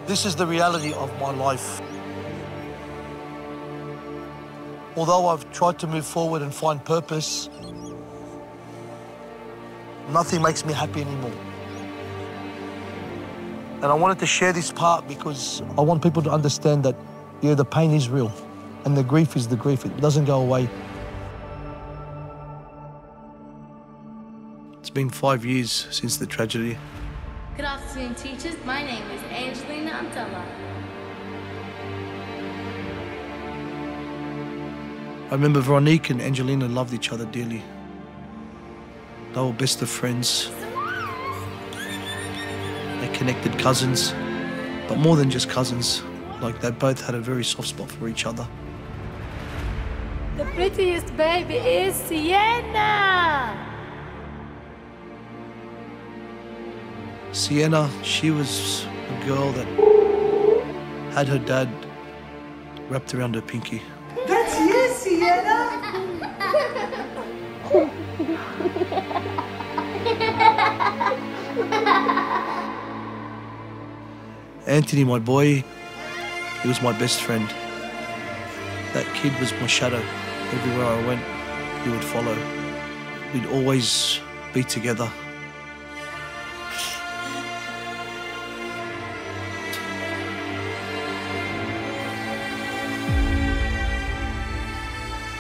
This is the reality of my life. Although I've tried to move forward and find purpose, nothing makes me happy anymore. And I wanted to share this part because I want people to understand that, yeah, the pain is real and the grief is the grief. It doesn't go away. It's been 5 years since the tragedy. Good afternoon, teachers. My name is Angelina Antella. I remember Veronique and Angelina loved each other dearly. They were best of friends. They connected cousins, but more than just cousins. Like, they both had a very soft spot for each other. The prettiest baby is Sienna! Sienna, she was a girl that had her dad wrapped around her pinky. That's you, Sienna! Anthony, my boy, he was my best friend. That kid was my shadow. Everywhere I went, he would follow. We'd always be together.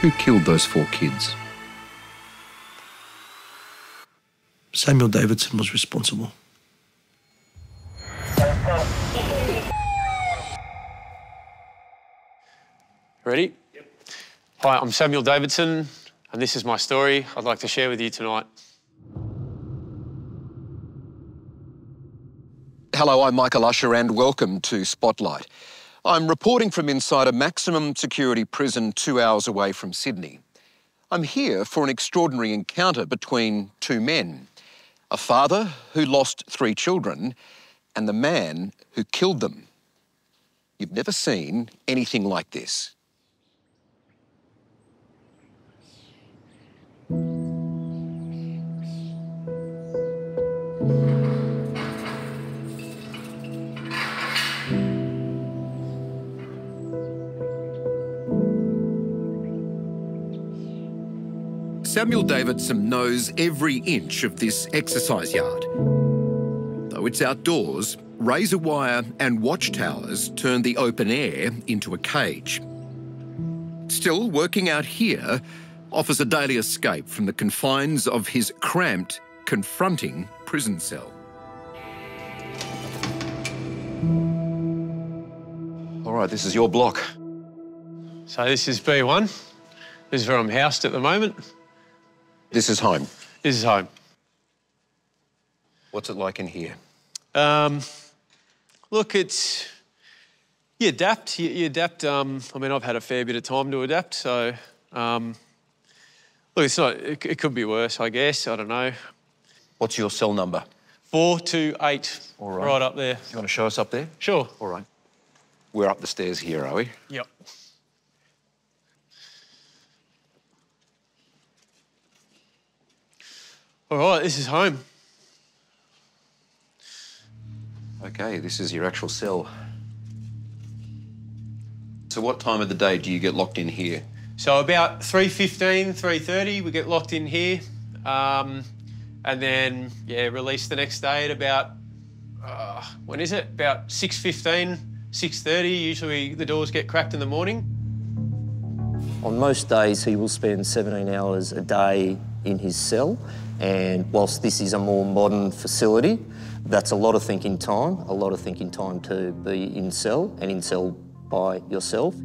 Who killed those 4 kids? Samuel Davidson was responsible. Ready? Yep. Hi, I'm Samuel Davidson, and this is my story I'd like to share with you tonight. Hello, I'm Michael Usher and welcome to Spotlight. I'm reporting from inside a maximum security prison 2 hours away from Sydney. I'm here for an extraordinary encounter between 2 men. A father who lost 3 children and the man who killed them. You've never seen anything like this. Samuel Davidson knows every inch of this exercise yard. Though it's outdoors, razor wire and watchtowers turn the open air into a cage. Still, working out here offers a daily escape from the confines of his cramped, confronting prison cell. All right, this is your block. So this is B1. This is where I'm housed at the moment. This is home. This is home. What's it like in here? Look, you adapt. You adapt. I mean, I've had a fair bit of time to adapt, so look, it's not. It could be worse, I guess. I don't know. What's your cell number? 428. All right. Right up there. You want to show us up there? Sure. All right. We're up the stairs here, are we? Yep. All right, this is home. Okay, this is your actual cell. So what time of the day do you get locked in here? So about 3:15, 3:30, we get locked in here. And then, yeah, released the next day at about, when is it? About 6:15, 6:30. Usually the doors get cracked in the morning. On most days, he will spend 17 hours a day in his cell. And whilst this is a more modern facility, that's a lot of thinking time to be in cell and in cell by yourself.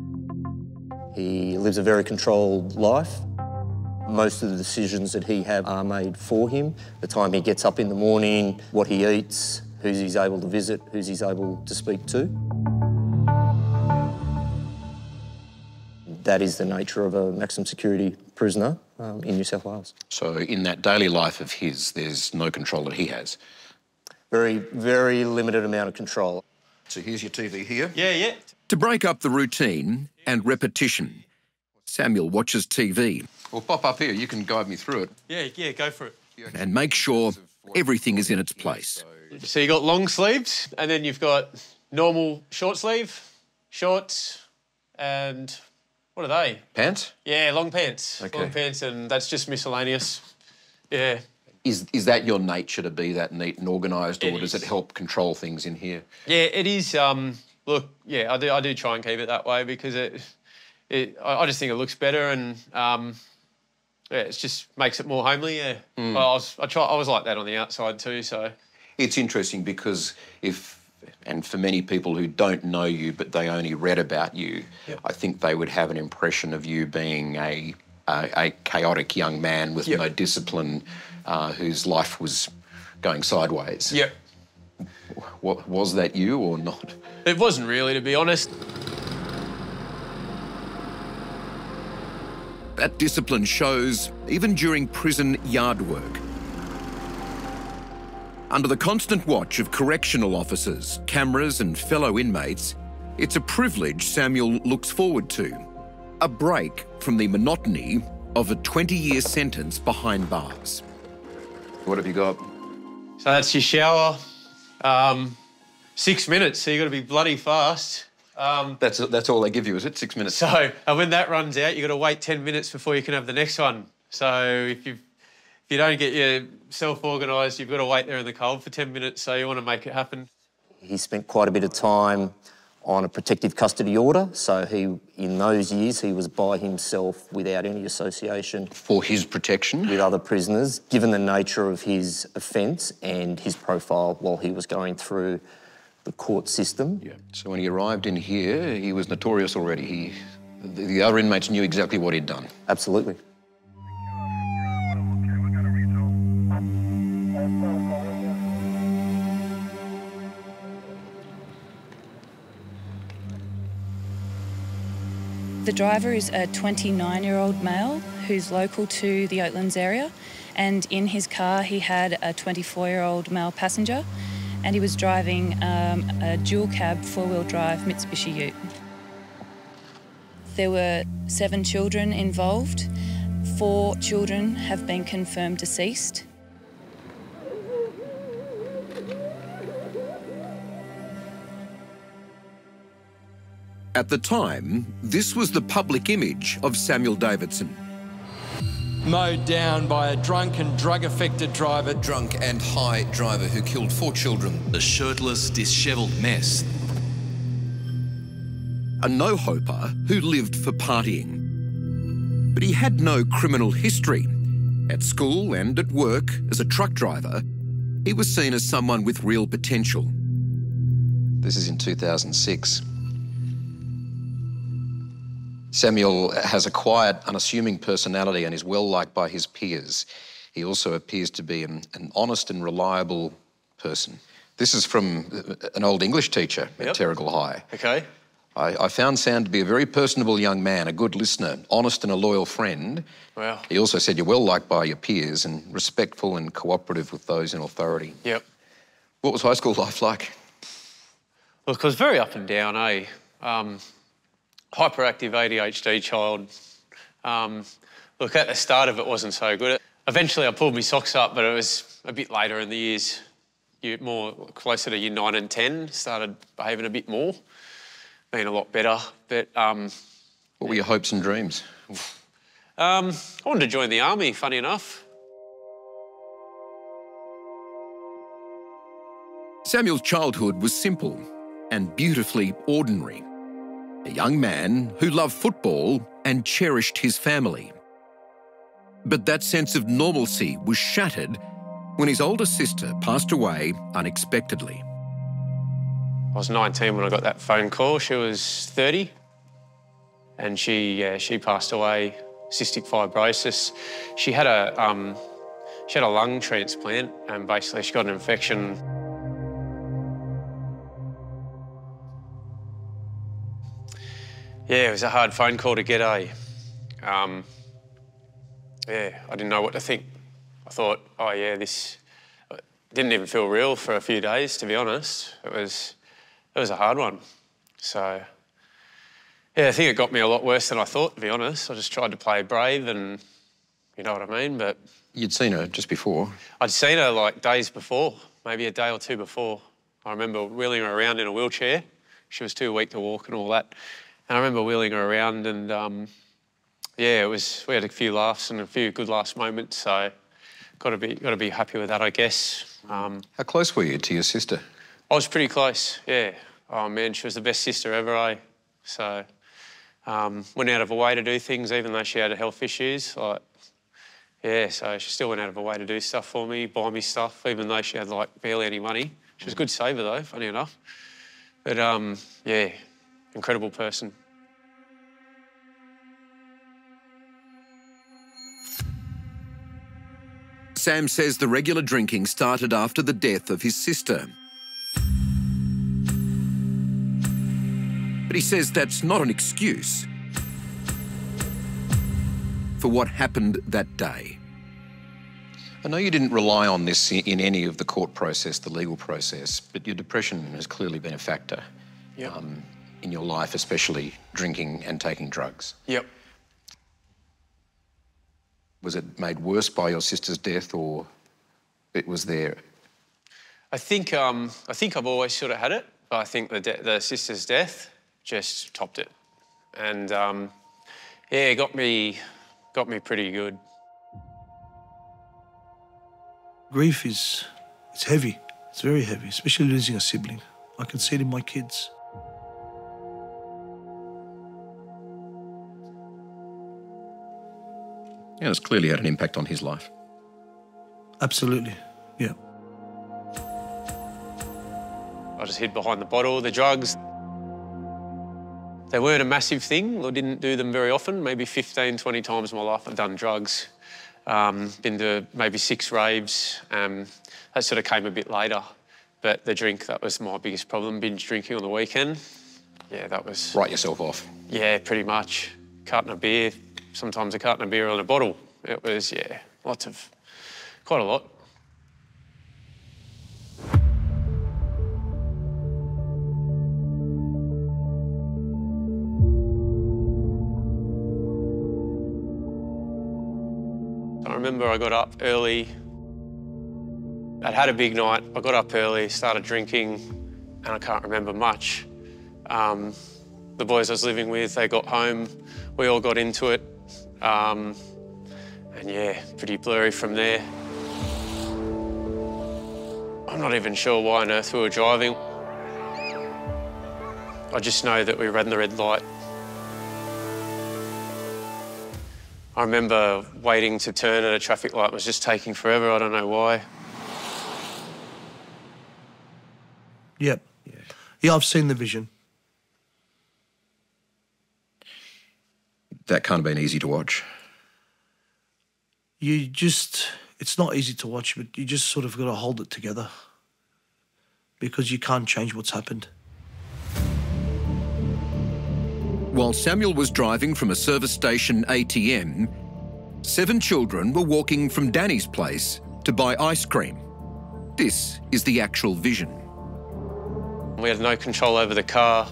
He lives a very controlled life. Most of the decisions that he has are made for him. The time he gets up in the morning, what he eats, who he's able to visit, who he's able to speak to. That is the nature of a maximum security prisoner in New South Wales. So in that daily life of his, there's no control that he has? Very, very limited amount of control. So here's your TV here. Yeah. To break up the routine and repetition, Samuel watches TV. We'll pop up here, you can guide me through it. Yeah, go for it. And make sure everything is in its place. So you got long sleeves, and then you've got normal short sleeve, shorts, and what are they? Pants? Yeah, long pants. Okay. Long pants, and that's just miscellaneous. Yeah. Is that your nature to be that neat and organised, or It does is. it help control things in here? Yeah, it is. Look, yeah, I do try and keep it that way because I just think it looks better, and yeah, it just makes it more homely. Yeah, I was like that on the outside too. So It's interesting because and for many people who don't know you but they only read about you, I think they would have an impression of you being a chaotic young man with no discipline, whose life was going sideways. yeah, Was that you or not? it wasn't really, to be honest. That discipline shows even during prison yard work. Under the constant watch of correctional officers, cameras and fellow inmates, it's a privilege Samuel looks forward to. A break from the monotony of a 20-year sentence behind bars. What have you got? So that's your shower. 6 minutes, so you got to be bloody fast. That's all they give you, is it? 6 minutes? So and when that runs out, you got to wait 10 minutes before you can have the next one. So if you don't get yourself organised, you've got to wait there in the cold for 10 minutes. So you want to make it happen. He spent quite a bit of time on a protective custody order, so in those years he was by himself without any association For his protection? with other prisoners, given the nature of his offence and his profile while he was going through the court system. Yeah. So when he arrived in here, he was notorious already. The other inmates knew exactly what he'd done. Absolutely. The driver is a 29-year-old male who's local to the Oatlands area, and in his car he had a 24-year-old male passenger, and he was driving a dual cab 4-wheel drive Mitsubishi Ute. There were 7 children involved. 4 children have been confirmed deceased. At the time, this was the public image of Samuel Davidson. Mowed down by a drunk and drug-affected driver. Drunk and high driver who killed 4 children. A shirtless, dishevelled mess. A no-hoper who lived for partying. But he had no criminal history. At school and at work as a truck driver, he was seen as someone with real potential. This is in 2006. Samuel has a quiet, unassuming personality and is well-liked by his peers. He also appears to be an honest and reliable person. This is from an old English teacher at Terrigal High. Okay. I found Sam to be a very personable young man, a good listener, honest and a loyal friend. Wow. He also said you're well-liked by your peers and respectful and cooperative with those in authority. Yep. What was high school life like? Look, I was very up and down, eh? Hyperactive ADHD child. Look, at the start of it wasn't so good. Eventually I pulled my socks up, but it was a bit later in the years. More closer to year 9 and 10, started behaving a bit more, being a lot better. But what were your hopes and dreams? I wanted to join the army, funny enough. Samuel's childhood was simple and beautifully ordinary. A young man who loved football and cherished his family. But that sense of normalcy was shattered when his older sister passed away unexpectedly. I was 19 when I got that phone call. She was 30, and she passed away, cystic fibrosis. She had a lung transplant, and basically she got an infection. Yeah, it was a hard phone call to get, eh? Yeah, I didn't know what to think. I thought, oh yeah, this didn't even feel real for a few days, to be honest. It was a hard one. So, yeah, I think it got me a lot worse than I thought, to be honest. I just tried to play brave and, you know what I mean, but... You'd seen her just before? I'd seen her like days before, maybe a day or two before. I remember wheeling her around in a wheelchair. She was too weak to walk and all that. And I remember wheeling her around and, yeah, we had a few laughs and a few good last moments, so got to be happy with that, I guess. How close were you to your sister? I was pretty close, yeah. Oh, man, she was the best sister ever, So, went out of her way to do things, even though she had health issues. Like, yeah, so she still went out of her way to do stuff for me, buy me stuff, even though she had, like, barely any money. She was a good saver, though, funny enough. But, yeah, incredible person. Sam says the regular drinking started after the death of his sister. But he says that's not an excuse for what happened that day. I know you didn't rely on this in any of the court process, the legal process, but your depression has clearly been a factor in your life, especially drinking and taking drugs. Yep. Was it made worse by your sister's death, or it was there? I think I've always sort of had it, but I think the sister's death just topped it, and yeah, it got me pretty good. Grief it's heavy. It's very heavy, especially losing a sibling. I can see it in my kids. Yeah, it's clearly had an impact on his life. Absolutely, yeah. I just hid behind the bottle, the drugs. They weren't a massive thing. I didn't do them very often. Maybe 15, 20 times in my life I've done drugs. Been to maybe 6 raves. That sort of came a bit later. But the drink, that was my biggest problem, binge drinking on the weekend. Yeah, that was... Write yourself off? Yeah, pretty much. Carton of beer, sometimes a carton of beer on a bottle. It was, yeah, quite a lot. I remember I got up early. I'd had a big night. I got up early, started drinking, and I can't remember much. The boys I was living with, they got home. We all got into it. And yeah, pretty blurry from there. I'm not even sure why on earth we were driving. I just know that we ran the red light. I remember waiting to turn at a traffic light. It was just taking forever. I don't know why. Yep. Yeah, I've seen the vision. That can't have been easy to watch. It's not easy to watch, but you just sort of got to hold it together because you can't change what's happened. While Samuel was driving from a service station ATM, 7 children were walking from Danny's place to buy ice cream. This is the actual vision. We had no control over the car.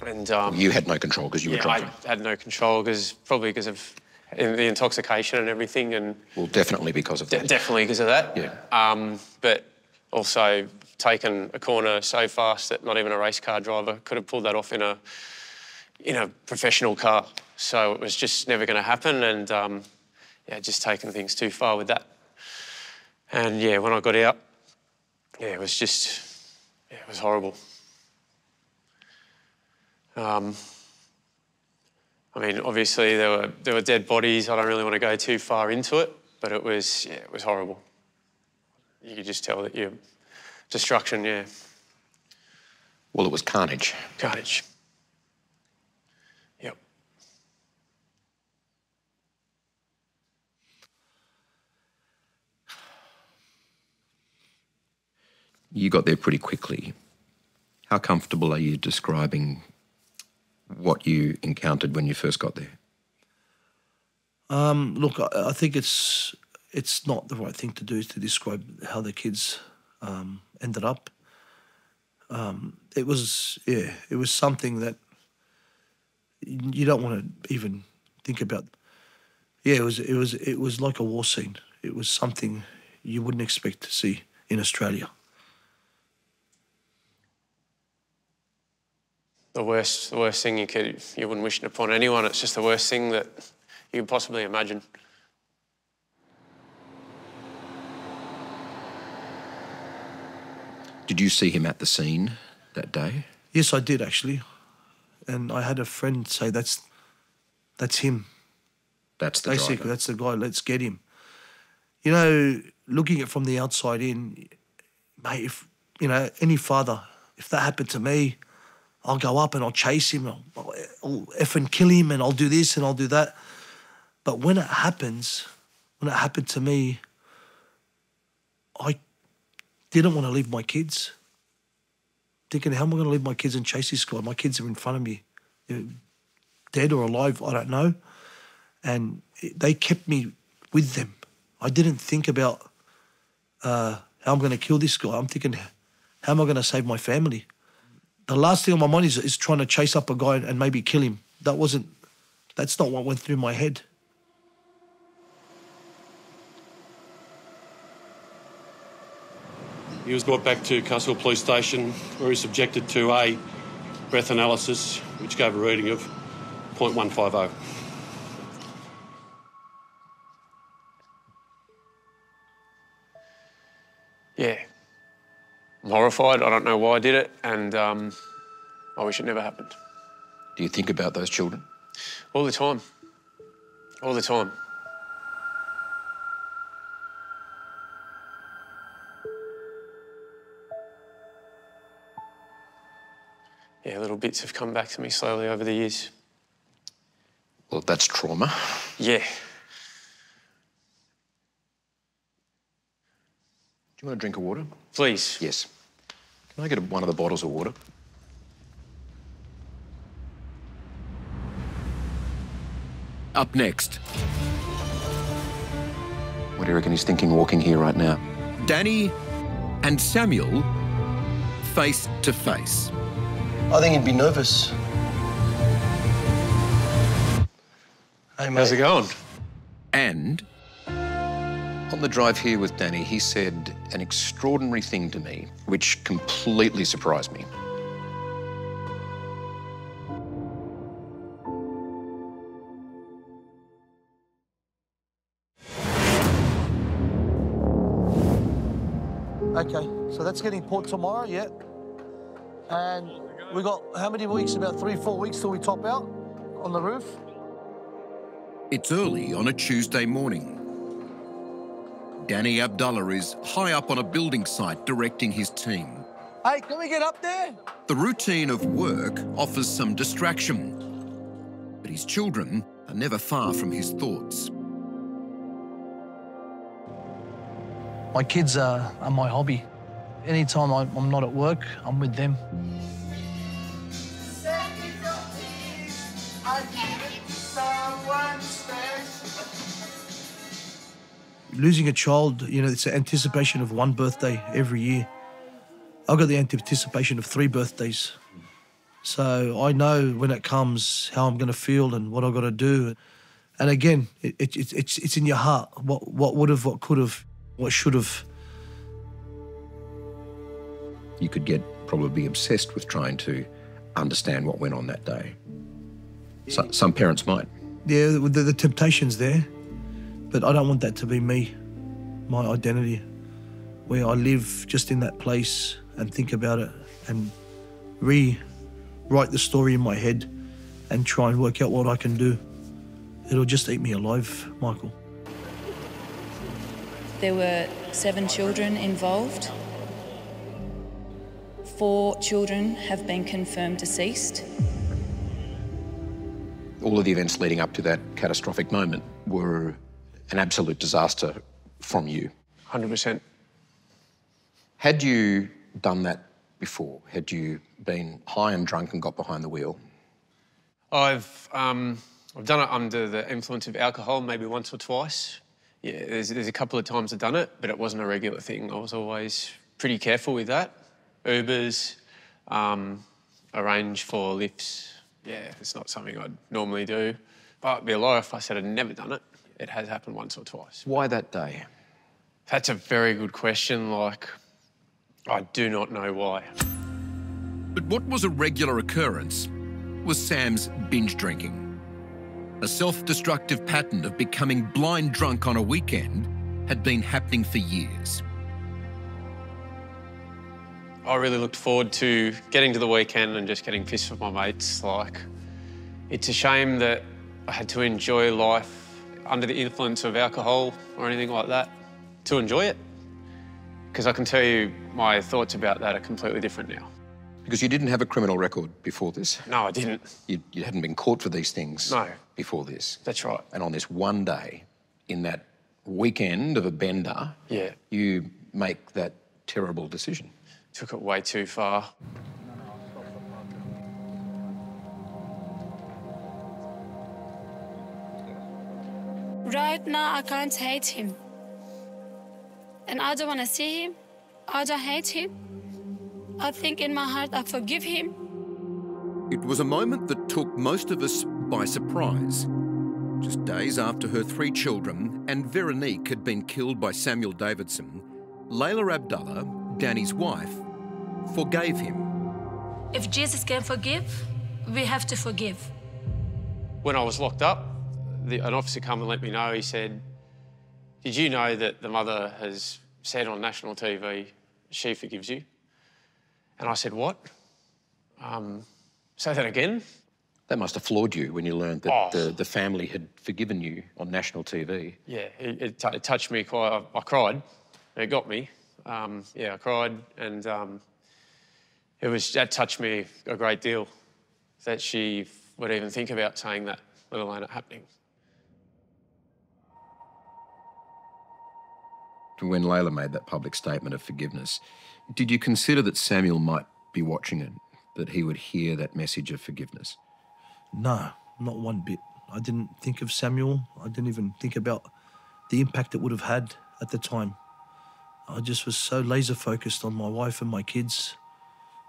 And you had no control because you were driving? I had no control probably because of the intoxication and everything. And well, definitely because of that. Definitely because of that. Yeah. But also taken a corner so fast that not even a race car driver could have pulled that off in a professional car. So it was just never going to happen, and yeah, just taking things too far with that. And yeah, when I got out, yeah, it was horrible. I mean, obviously there were dead bodies. I don't really want to go too far into it, but it was horrible. You could just tell that destruction, yeah. Well, it was carnage. Carnage. Yep. You got there pretty quickly. How comfortable are you describing what you encountered when you first got there? Look, I think it's not the right thing to do is to describe how the kids ended up. It was something that you don't want to even think about. Yeah, it was like a war scene. It was something you wouldn't expect to see in Australia. the worst thing you wouldn't wish it upon anyone. It's just the worst thing that you could possibly imagine. Did you see him at the scene that day? Yes, I did actually, and I had a friend say that's him. That's the Basically, driver. that's the guy. Let's get him. You know, looking at it from the outside in, mate, if, you know, any father, if that happened to me, I'll go up and I'll chase him, I'll effing kill him, and I'll do this and I'll do that. But when it happened to me, I didn't want to leave my kids. Thinking, how am I going to leave my kids and chase this guy? My kids are in front of me, dead or alive, I don't know. And they kept me with them. I didn't think about how I'm going to kill this guy. I'm thinking, how am I going to save my family? The last thing on my mind is trying to chase up a guy and maybe kill him. That's not what went through my head. He was brought back to Castle Police Station where he was subjected to a breath analysis, which gave a reading of 0.150. Yeah. I'm horrified. I don't know why I did it, and I wish it never happened. Do you think about those children? All the time. All the time. Yeah, little bits have come back to me slowly over the years. Well, that's trauma. Yeah. Do you want a drink of water? Please. Yes. Can I get one of the bottles of water? Up next. What do you reckon he's thinking walking here right now? Danny and Samuel face to face. I think he'd be nervous. Hey, mate. How's it going? And on the drive here with Danny, he said an extraordinary thing to me, which completely surprised me. Okay, so that's getting port tomorrow, yeah. And we got how many weeks? About 3-4 weeks till we top out on the roof. It's early on a Tuesday morning. Danny Abdullah is high up on a building site directing his team. Hey, can we get up there? The routine of work offers some distraction, but his children are never far from his thoughts. My kids are my hobby. Anytime I'm not at work, I'm with them. Losing a child, you know, it's the anticipation of one birthday every year. I've got the anticipation of 3 birthdays. So I know when it comes how I'm going to feel and what I've got to do. And again, it's in your heart. What would have, what could have, what should have. You could get probably obsessed with trying to understand what went on that day. So, some parents might. Yeah, the temptation's there, but I don't want that to be me, my identity, where I live just in that place and think about it and rewrite the story in my head and try and work out what I can do. It'll just eat me alive, Michael. There were 7 children involved. 4 children have been confirmed deceased. All of the events leading up to that catastrophic moment were an absolute disaster from you. 100%. Had you done that before? Had you been high and drunk and got behind the wheel? I've done it under the influence of alcohol maybe once or twice. Yeah, there's a couple of times I've done it, but it wasn't a regular thing. I was always pretty careful with that. Ubers, arrange for lifts. Yeah, it's not something I'd normally do. But it'd be a lie if I said I'd never done it. It has happened once or twice. Why that day? That's a very good question. Like, I do not know why. But what was a regular occurrence was Sam's binge drinking. A self-destructive pattern of becoming blind drunk on a weekend had been happening for years. I really looked forward to getting to the weekend and just getting pissed with my mates. It's a shame that I had to enjoy life under the influence of alcohol or anything like that to enjoy it. Because I can tell you my thoughts about that are completely different now. Because you didn't have a criminal record before this? No, I didn't. You hadn't been caught for these things before this? That's right. And on this one day, in that weekend of a bender, you make that terrible decision. Took it way too far. Right now, I can't hate him. And I don't want to see him. I don't hate him. I think in my heart I forgive him. It was a moment that took most of us by surprise. Just days after her 3 children and Veronique had been killed by Samuel Davidson, Layla Abdullah, Danny's wife, forgave him. If Jesus can forgive, we have to forgive. When I was locked up, an officer came and let me know. He said, "Did you know that the mother has said on national TV she forgives you?" And I said, "What? Say that again?" That must have floored you when you learned that the family had forgiven you on national TV. Yeah, it touched me quite. I cried. It got me. I cried, and that touched me a great deal. That she would even think about saying that, let alone it happening. When Layla made that public statement of forgiveness, did you consider that Samuel might be watching it, that he would hear that message of forgiveness? No, not one bit. I didn't think of Samuel. I didn't even think about the impact it would have had at the time. I just was so laser focused on my wife and my kids,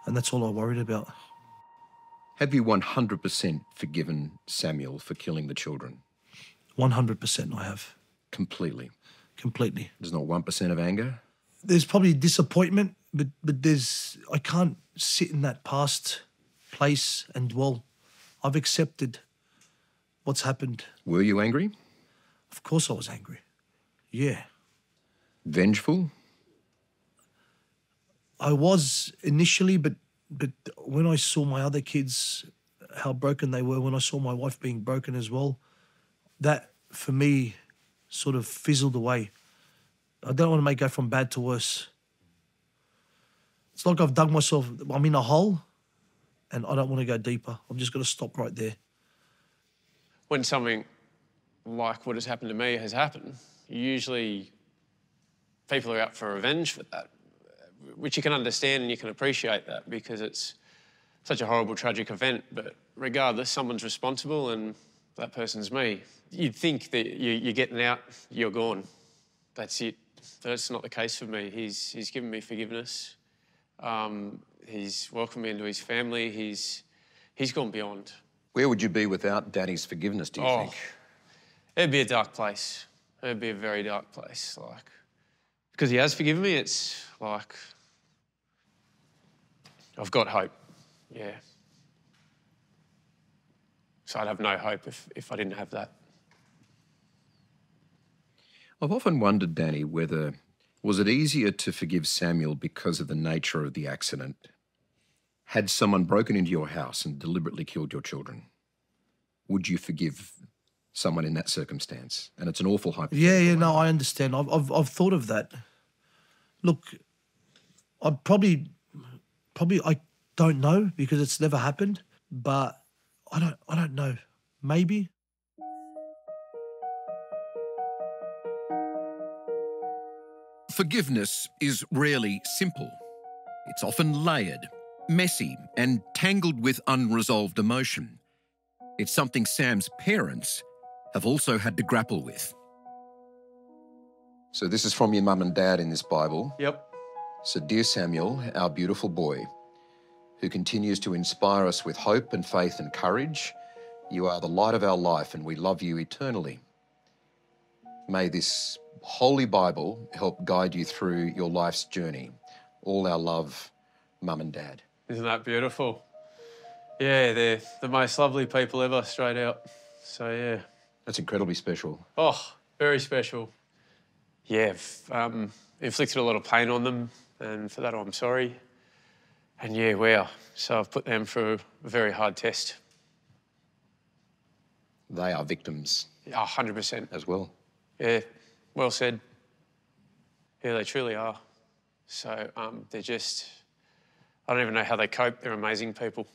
and that's all I worried about. Have you 100% forgiven Samuel for killing the children? 100% I have. Completely? Completely. There's not 1% of anger? There's probably disappointment, but I can't sit in that past place and dwell. I've accepted what's happened. Were you angry? Of course I was angry. Yeah. Vengeful? I was initially, but when I saw my other kids, how broken they were, when I saw my wife being broken as well, that, for me, sort of fizzled away. I don't want to go from bad to worse. It's like I've dug myself, I'm in a hole, and I don't want to go deeper. I'm just going to stop right there. When something like what has happened to me has happened, usually people are out for revenge for that, which you can understand and you can appreciate that because it's such a horrible, tragic event. But regardless, someone's responsible and that person's me. You'd think that you're getting out, you're gone. That's it. That's not the case for me. He's given me forgiveness. He's welcomed me into his family. He's gone beyond. Where would you be without Danny's forgiveness, do you think? It'd be a dark place. It'd be a very dark place. Because he has forgiven me, it's like I've got hope. Yeah. So I'd have no hope if I didn't have that. I've often wondered, Danny, was it easier to forgive Samuel because of the nature of the accident? Had someone broken into your house and deliberately killed your children, would you forgive someone in that circumstance? And it's an awful hypothetical. Yeah, no, I understand. I've thought of that. Look, I probably I don't know because it's never happened, but I don't know. Maybe. Forgiveness is rarely simple. It's often layered, messy, and tangled with unresolved emotion. It's something Sam's parents have also had to grapple with. So this is from your mum and dad in this Bible. Yep. So, dear Samuel, our beautiful boy, who continues to inspire us with hope and faith and courage, you are the light of our life and we love you eternally. May this Holy Bible help guide you through your life's journey. All our love, Mum and Dad. Isn't that beautiful? Yeah, they're the most lovely people ever, straight out. So, yeah. That's incredibly special. Oh, very special. Yeah, inflicted a lot of pain on them, and for that I'm sorry. And yeah, wow. So I've put them through a very hard test. They are victims. Yeah, 100%. As well. Yeah, well said. Yeah, they truly are. So they're just, I don't even know how they cope. They're amazing people.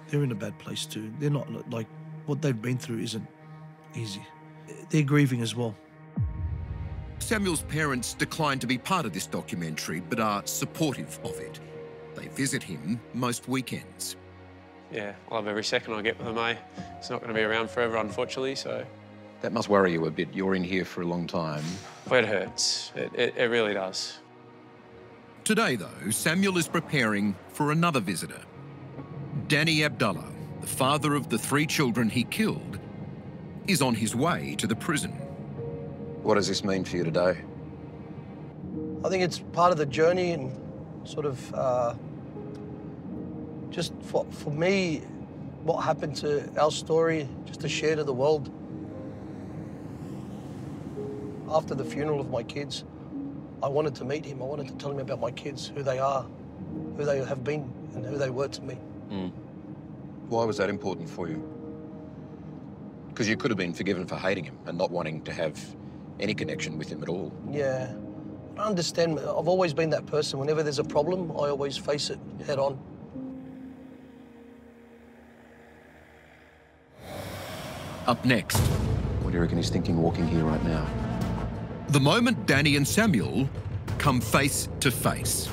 They're in a bad place too. They're not, like, what they've been through isn't easy. They're grieving as well. Samuel's parents declined to be part of this documentary, but are supportive of it. They visit him most weekends. Yeah, I love every second I get with them, eh? It's not going to be around forever, unfortunately, so... That must worry you a bit. You're in here for a long time. But it hurts. It really does. Today, though, Samuel is preparing for another visitor. Danny Abdullah, the father of the 3 children he killed, is on his way to the prison. What does this mean for you today? I think it's part of the journey and sort of just for me, what happened to our story, just to share to the world. After the funeral of my kids, I wanted to meet him. I wanted to tell him about my kids, who they are, who they have been, and who they were to me. Why was that important for you? Because you could have been forgiven for hating him and not wanting to have any connection with him at all. Yeah, I understand. I've always been that person. Whenever there's a problem, I always face it head on. Up next. What do you reckon he's thinking walking here right now? The moment Danny and Samuel come face to face.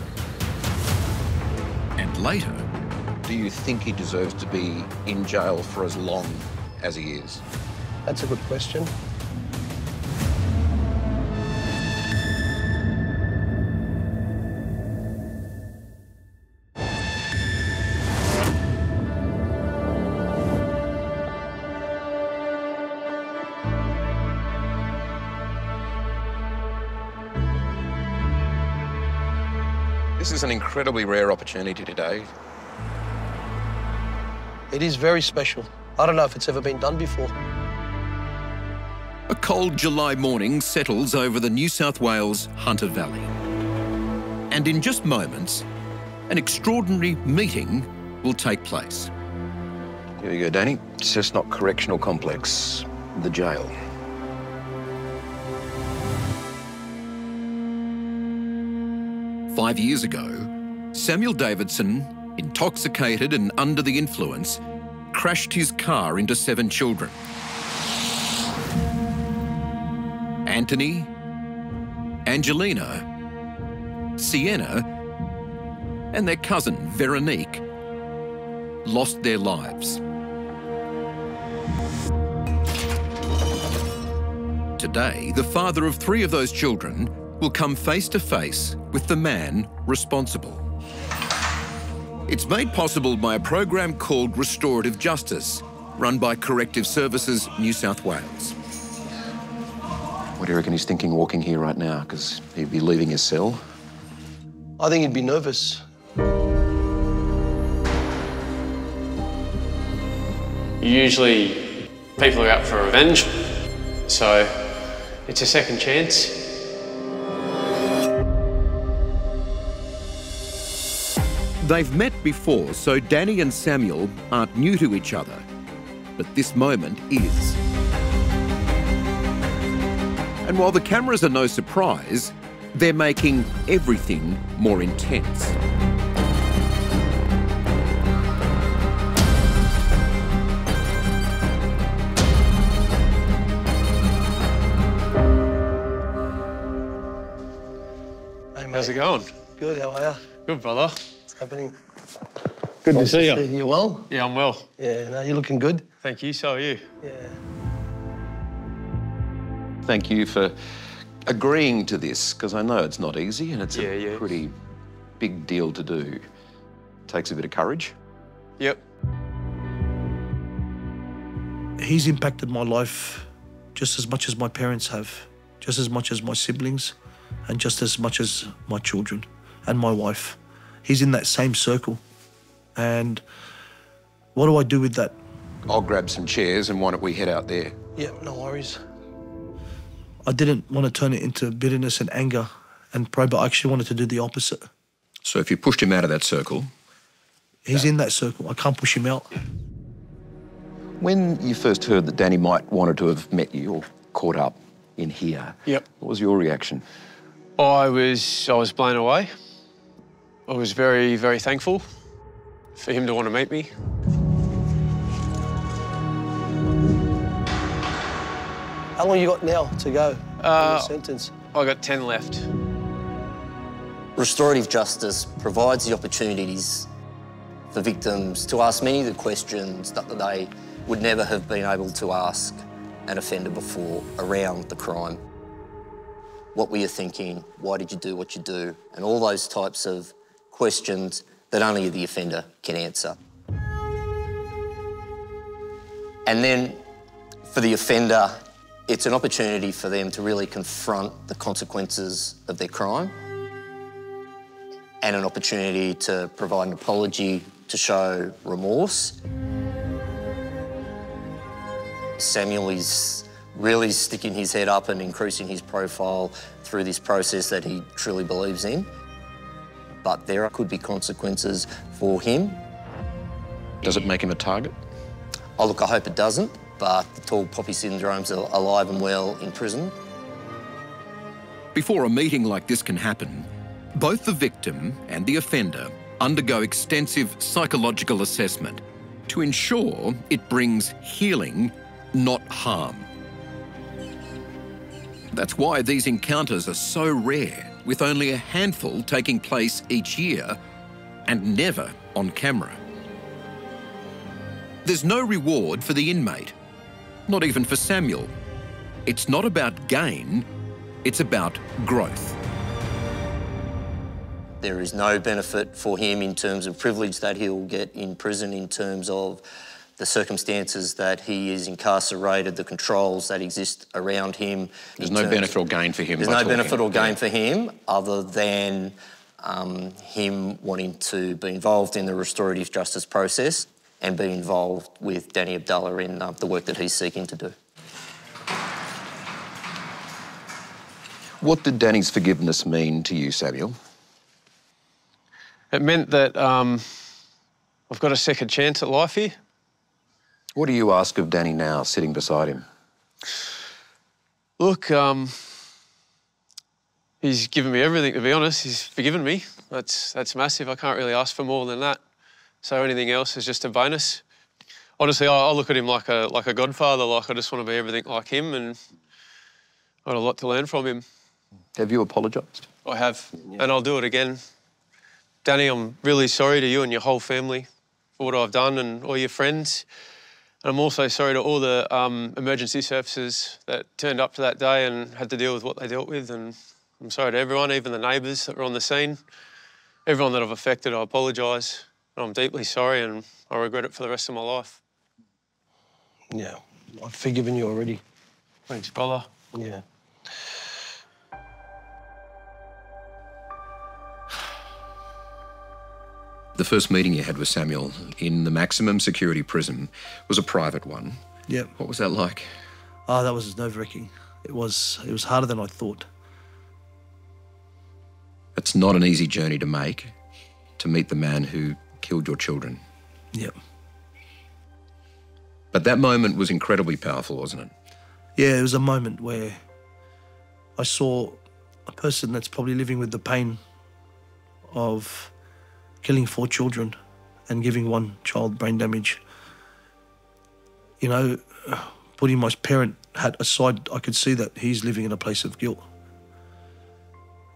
And later... Do you think he deserves to be in jail for as long as he is? That's a good question. This is an incredibly rare opportunity today. It is very special. I don't know if it's ever been done before. A cold July morning settles over the New South Wales Hunter Valley. And in just moments, an extraordinary meeting will take place. Here you go, Danny. Cessnock Correctional Complex, the jail. Five years ago, Samuel Davidson, intoxicated and under the influence, crashed his car into 7 children. Anthony, Angelina, Sienna, and their cousin, Veronique, lost their lives. Today, the father of 3 of those children will come face to face with the man responsible. It's made possible by a program called Restorative Justice, run by Corrective Services New South Wales. What do you reckon he's thinking walking here right now? Because he'd be leaving his cell. I think he'd be nervous. Usually, people are out for revenge, so it's a second chance. They've met before, so Danny and Samuel aren't new to each other. But this moment is. And while the cameras are no surprise, they're making everything more intense. Hey, mate. How's it going? Good, how are you? Good, brother. What's happening? Good to see you. You well? Yeah, I'm well. Yeah, no, you're looking good. Thank you, so are you. Yeah. Thank you for agreeing to this, because I know it's not easy and it's a pretty big deal to do. Takes a bit of courage. Yep. He's impacted my life just as much as my parents have, just as much as my siblings, and just as much as my children and my wife. He's in that same circle. And what do I do with that? I'll grab some chairs and why don't we head out there? Yeah, no worries. I didn't want to turn it into bitterness and anger and pride, but I actually wanted to do the opposite. So if you pushed him out of that circle? He's in that circle. I can't push him out. When you first heard that Danny might wanted to have met you or caught up in here, yep, what was your reaction? I was blown away. I was very, very thankful for him to want to meet me. How long you got now to go in your sentence? I got 10 left. Restorative justice provides the opportunities for victims to ask many of the questions that they would never have been able to ask an offender before around the crime. What were you thinking? Why did you do what you do? And all those types of questions that only the offender can answer. And then for the offender, it's an opportunity for them to really confront the consequences of their crime and an opportunity to provide an apology, to show remorse. Samuel is really sticking his head up and increasing his profile through this process that he truly believes in. But there could be consequences for him. Does it make him a target? Oh, look, I hope it doesn't, but the tall poppy syndrome's alive and well in prison. Before a meeting like this can happen, both the victim and the offender undergo extensive psychological assessment to ensure it brings healing, not harm. That's why these encounters are so rare, with only a handful taking place each year and never on camera. There's no reward for the inmate, not even for Samuel. It's not about gain, it's about growth. There is no benefit for him in terms of privilege that he'll get in prison, in terms of the circumstances that he is incarcerated, the controls that exist around him. There's no benefit or gain for him. There's no benefit or gain for him other than him wanting to be involved in the restorative justice process and be involved with Danny Abdallah in the work that he's seeking to do. What did Danny's forgiveness mean to you, Samuel? It meant that I've got a second chance at life here. What do you ask of Danny now, sitting beside him? Look, he's given me everything, to be honest. He's forgiven me. That's massive. I can't really ask for more than that. So anything else is just a bonus. Honestly, I look at him like a godfather. Like, I just want to be everything like him, and I've got a lot to learn from him. Have you apologised? I have, and I'll do it again. Danny, I'm really sorry to you and your whole family for what I've done, and all your friends. And I'm also sorry to all the emergency services that turned up to that day and had to deal with what they dealt with. And I'm sorry to everyone, even the neighbours that were on the scene. Everyone that I've affected, I apologise. I'm deeply sorry, and I regret it for the rest of my life. Yeah, I've forgiven you already. Thanks, brother. Yeah. The first meeting you had with Samuel in the maximum security prison was a private one. Yeah. What was that like? Oh, that was nerve-wracking. It was harder than I thought. It's not an easy journey to make, to meet the man who killed your children. Yep. But that moment was incredibly powerful, wasn't it? Yeah, it was a moment where I saw a person that's probably living with the pain of killing 4 children and giving 1 child brain damage. You know, putting my parent hat aside, I could see that he's living in a place of guilt.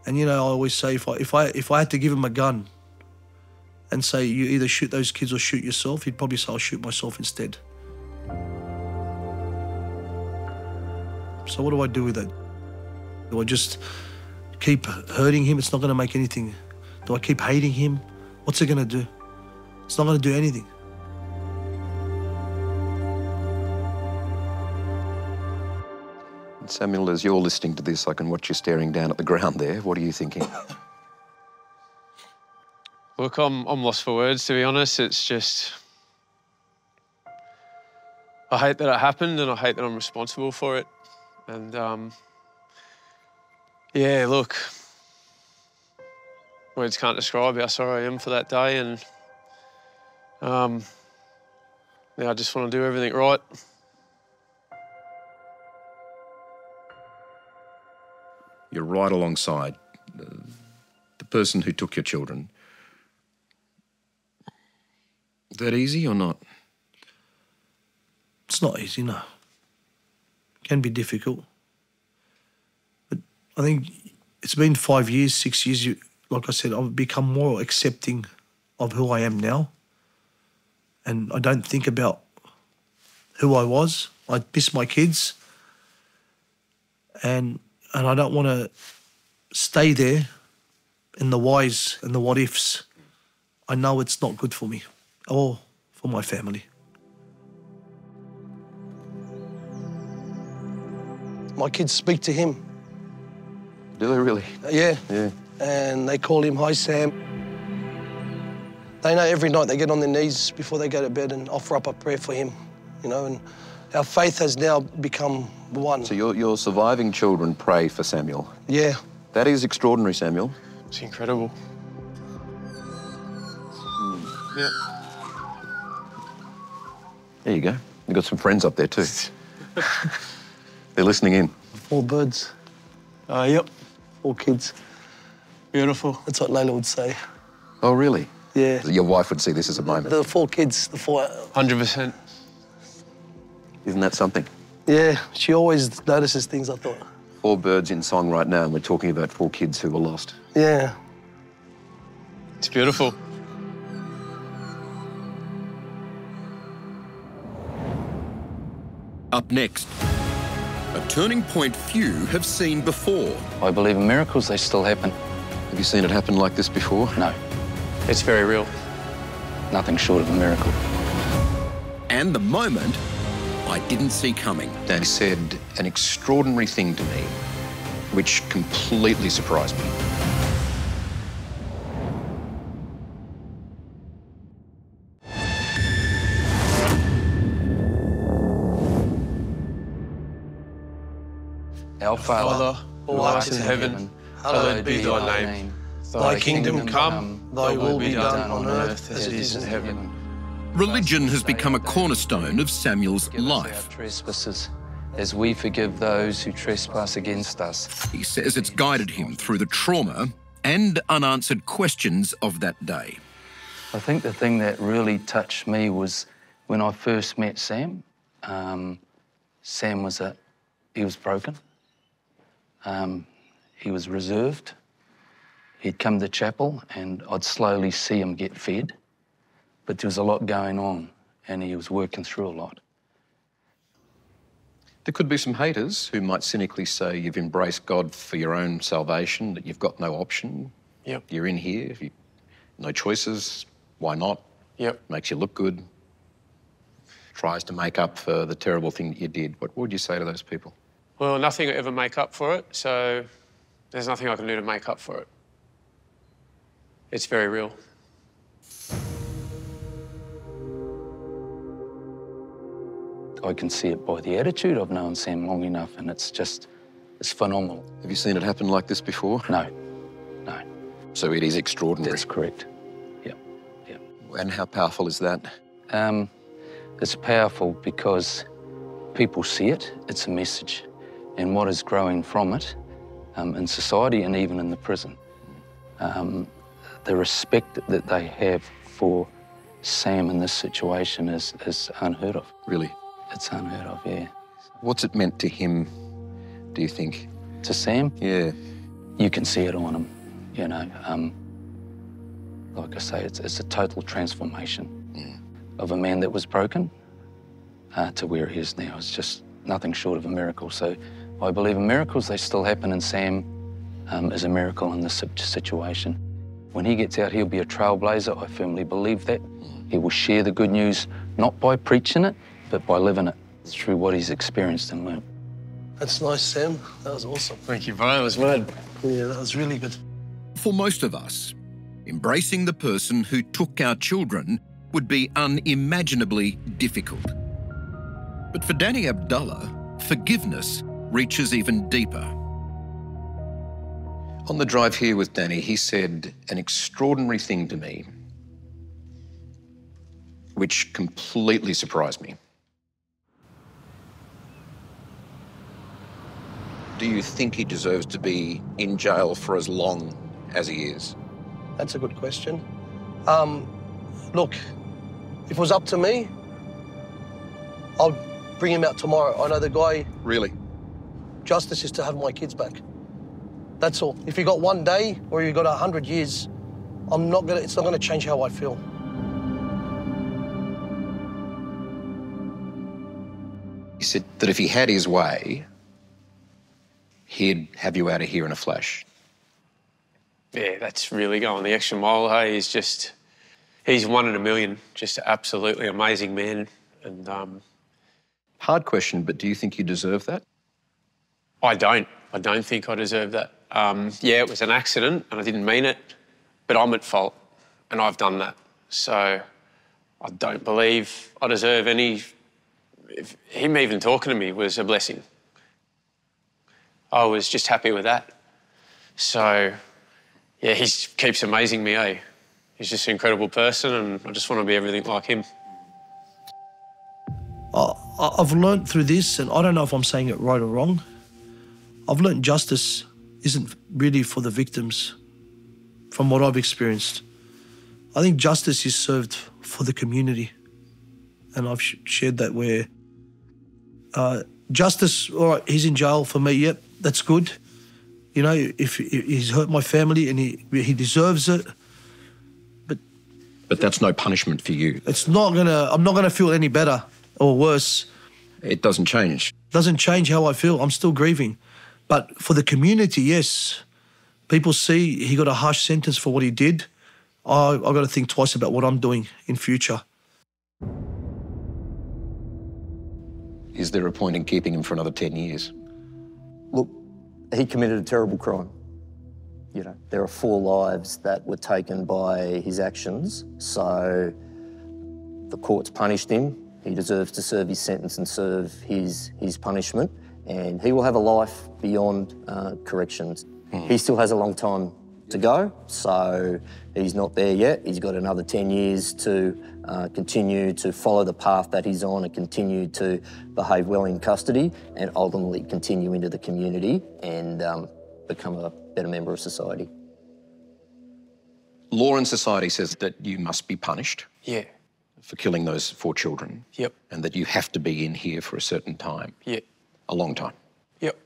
And you know, I always say, if I had to give him a gun and say, you either shoot those kids or shoot yourself, he'd probably say, I'll shoot myself instead. So what do I do with that? Do I just keep hurting him? It's not going to make anything. Do I keep hating him? What's it going to do? It's not going to do anything. Samuel, as you're listening to this, I can watch you staring down at the ground there. What are you thinking? Look, I'm lost for words, to be honest. It's just... I hate that it happened and I hate that I'm responsible for it. And, yeah, look, words can't describe how sorry I am for that day, and yeah, I just want to do everything right. You're right alongside the person who took your children. Is that easy or not? It's not easy, no. It can be difficult. But I think it's been 5 years, 6 years. Like I said, I've become more accepting of who I am now. And I don't think about who I was. I miss my kids. And I don't want to stay there in the whys and the what ifs. I know it's not good for me or for my family. My kids speak to him. Do they really? Yeah. Yeah. And they call him Hi Sam. They know every night they get on their knees before they go to bed and offer up a prayer for him, you know, and our faith has now become one. So your surviving children pray for Samuel? Yeah. That is extraordinary, Samuel. It's incredible. Yeah. There you go. You've got some friends up there too. They're listening in. 4 birds. Yep. 4 kids. Beautiful. That's what Layla would say. Oh, really? Yeah. Your wife would see this as a moment. The 4 kids, the 4... 100%. Isn't that something? Yeah, she always notices things, I thought. 4 birds in song right now, and we're talking about 4 kids who were lost. Yeah. It's beautiful. Up next, a turning point few have seen before. I believe in miracles, they still happen. Have you seen it happen like this before? No. It's very real. Nothing short of a miracle. And the moment I didn't see coming. Dan said an extraordinary thing to me, which completely surprised me. Our Father, who art in heaven, hallowed be thy name. Thy kingdom come, thy will be done on earth as it is in heaven. Religion has become a cornerstone of Samuel's life. Trespasses, as we forgive those who trespass against us. He says it's guided him through the trauma and unanswered questions of that day. I think the thing that really touched me was when I first met Sam. Sam was he was broken. He was reserved. He'd come to chapel and I'd slowly see him get fed. But there was a lot going on and he was working through a lot. There could be some haters who might cynically say you've embraced God for your own salvation, that you've got no option. Yep. You're in here, no choices, why not? Yep. Makes you look good. Tries to make up for the terrible thing that you did. What would you say to those people? Well, nothing will ever make up for it, so there's nothing I can do to make up for it. It's very real. I can see it by the attitude. I've known Sam long enough and it's phenomenal. Have you seen it happen like this before? No, no. So it is extraordinary? That's correct, yep, yep. And how powerful is that? It's powerful because people see it, it's a message, and what is growing from it in society and even in the prison. The respect that they have for Sam in this situation is unheard of. Really? It's unheard of, yeah. What's it meant to him, do you think? To Sam? Yeah. You can see it on him, you know. Like I say, it's a total transformation of a man that was broken to where he is now. It's just nothing short of a miracle. So I believe in miracles, they still happen, and Sam is a miracle in this situation. When he gets out, he'll be a trailblazer. I firmly believe that. He will share the good news, not by preaching it, but by living it through what he's experienced and learned. That's nice, Sam. That was awesome. Thank you, bro. It was mad. Yeah, that was really good. For most of us, embracing the person who took our children would be unimaginably difficult. But for Danny Abdullah, forgiveness reaches even deeper. On the drive here with Danny, he said an extraordinary thing to me, which completely surprised me. Do you think he deserves to be in jail for as long as he is? That's a good question. Look, if it was up to me, I'll bring him out tomorrow. I know the guy... Really? Justice is to have my kids back. That's all. If you got 1 day or you got 100 years, it's not gonna change how I feel. He said that if he had his way, he'd have you out of here in a flash. Yeah, that's really going the extra mile. Hey, he's one in a million. Just an absolutely amazing man. And hard question, but do you think you deserve that? I don't. I don't think I deserve that. Yeah, it was an accident and I didn't mean it, but I'm at fault and I've done that. So I don't believe I deserve any... Him even talking to me was a blessing. I was just happy with that. So, yeah, he keeps amazing me, eh? He's just an incredible person and I just want to be everything like him. I've learnt through this, and I don't know if I'm saying it right or wrong, I've learnt justice isn't really for the victims, from what I've experienced. I think justice is served for the community. And I've shared that where justice, all right, he's in jail for me, yep, that's good. You know, if he's hurt my family and he deserves it. But that's no punishment for you. I'm not gonna feel any better or worse. It doesn't change. Doesn't change how I feel. I'm still grieving. But for the community, yes. People see he got a harsh sentence for what he did. I've got to think twice about what I'm doing in future. Is there a point in keeping him for another 10 years? Look, he committed a terrible crime. You know, there are 4 lives that were taken by his actions, so the court's punished him. He deserves to serve his sentence and serve his punishment, and he will have a life beyond corrections. He still has a long time to go, so he's not there yet. He's got another 10 years to continue to follow the path that he's on and continue to behave well in custody and ultimately continue into the community and become a better member of society. Law and society says that you must be punished. Yeah. For killing those 4 children. Yep. And that you have to be in here for a certain time. Yeah. A long time. Yep.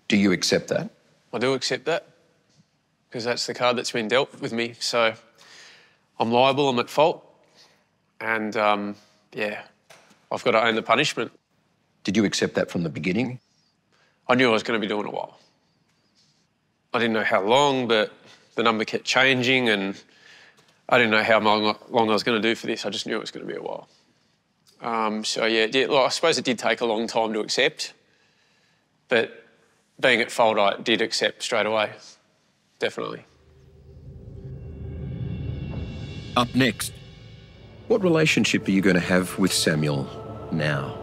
Do you accept that? I do accept that, because that's the card that's been dealt with me. So I'm liable, I'm at fault, and yeah, I've got to own the punishment. Did you accept that from the beginning? I knew I was going to be doing it a while. I didn't know how long, but the number kept changing and I didn't know how long I was going to do for this. I just knew it was going to be a while. So yeah, I suppose it did take a long time to accept, but being at fault, I did accept straight away, definitely. Up next, what relationship are you going to have with Samuel now?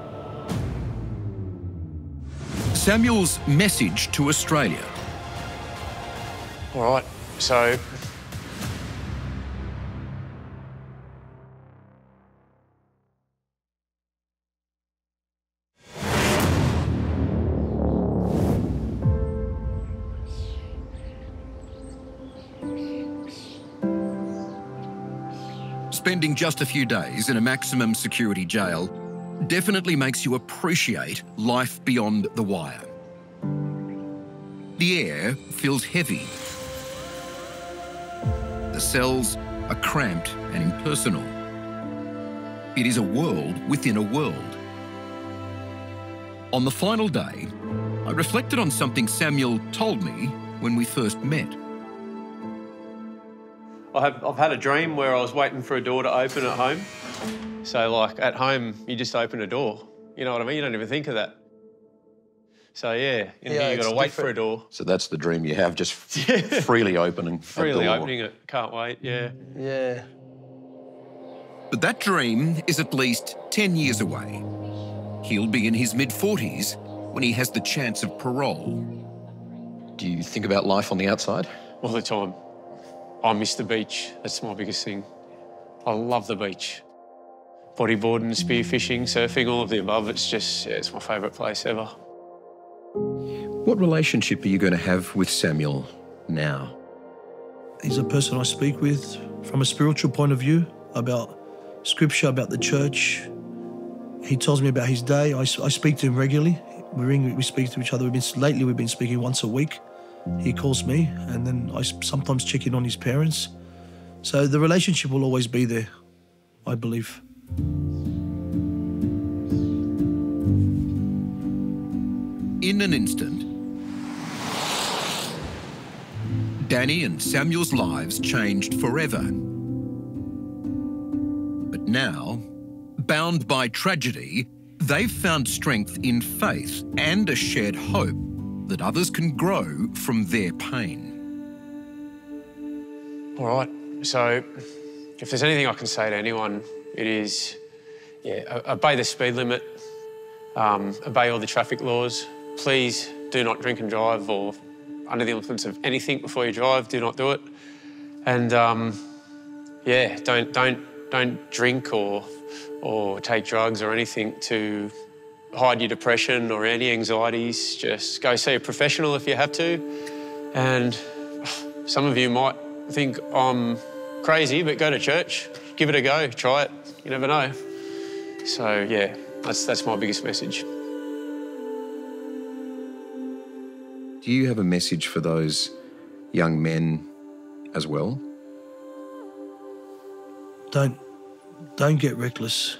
Samuel's message to Australia. All right, so Spending just a few days in a maximum security jail definitely makes you appreciate life beyond the wire. The air feels heavy. The cells are cramped and impersonal. It is a world within a world. On the final day, I reflected on something Samuel told me when we first met. I've had a dream where I was waiting for a door to open at home. So, like, at home, you just open a door. You know what I mean? You don't even think of that. So, yeah, in Yeah, here you've got to it's wait for a door. So that's the dream you have, just freely opening Freely a door. opening it. Can't wait, yeah. Yeah. But that dream is at least 10 years away. He'll be in his mid-40s when he has the chance of parole. Do you think about life on the outside? All the time. I miss the beach. That's my biggest thing. I love the beach. Bodyboarding, spearfishing, surfing, all of the above. It's just, yeah, it's my favourite place ever. What relationship are you going to have with Samuel now? He's a person I speak with from a spiritual point of view about scripture, about the church. He tells me about his day. I speak to him regularly. We speak to each other. Lately we've been speaking once a week. He calls me, and then I sometimes check in on his parents. So the relationship will always be there, I believe. In an instant, Danny and Samuel's lives changed forever. But now, bound by tragedy, they've found strength in faith and a shared hope that others can grow from their pain. All right, so if there's anything I can say to anyone, it is, yeah, obey the speed limit, obey all the traffic laws. Please do not drink and drive or under the influence of anything before you drive. Do not do it. And yeah, don't drink or take drugs or anything to hide your depression or any anxieties. Just go see a professional if you have to. And some of you might think I'm crazy, but go to church, give it a go, try it. You never know. So yeah, that's my biggest message. Do you have a message for those young men as well? Don't get reckless.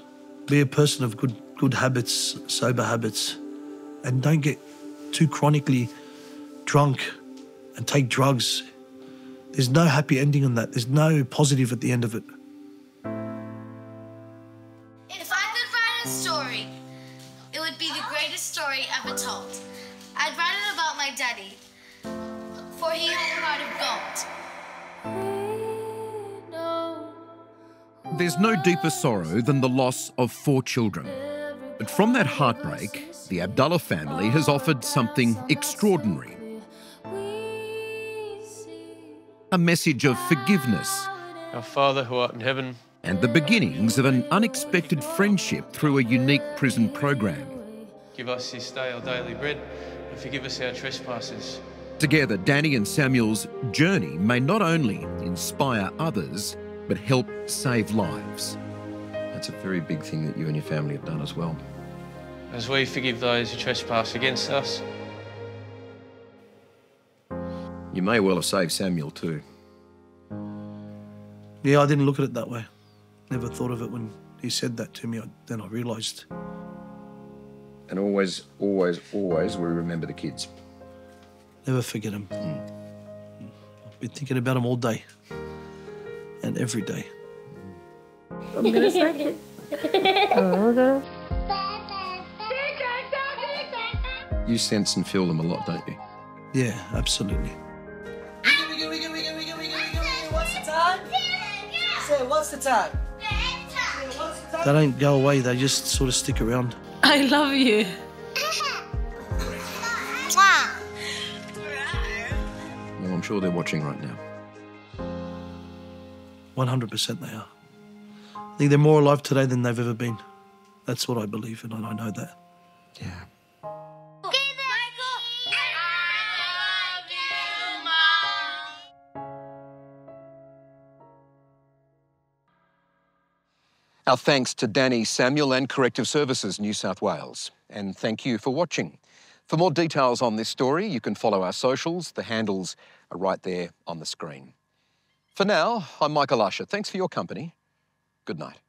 Be a person of good habits, sober habits, and don't get too chronically drunk and take drugs. There's no happy ending on that. There's no positive at the end of it. If I could write a story, it would be the greatest story ever told. I'd write it about my daddy, for he had a heart of gold. There's no deeper sorrow than the loss of 4 children. But from that heartbreak, the Abdullah family has offered something extraordinary. A message of forgiveness. Our Father who art in heaven. And the beginnings of an unexpected friendship through a unique prison program. Give us this day our daily bread and forgive us our trespasses. Together, Danny and Samuel's journey may not only inspire others, but help save lives. That's a very big thing that you and your family have done as well. As we forgive those who trespass against us. You may well have saved Samuel too. Yeah, I didn't look at it that way. Never thought of it when he said that to me. Then I realised. And always, always, always we remember the kids. Never forget them. I've been thinking about them all day and every day. I'm gonna suck it. Oh, You sense and feel them a lot, don't you? Yeah, absolutely. What's the time? Say, what's the time? They don't go away, they just sort of stick around. I love you. Well, I'm sure they're watching right now. 100% they are. I think they're more alive today than they've ever been. That's what I believe, and I know that. Yeah. Our thanks to Danny Samuel and Corrective Services New South Wales. And thank you for watching. For more details on this story, you can follow our socials. The handles are right there on the screen. For now, I'm Michael Usher. Thanks for your company. Good night.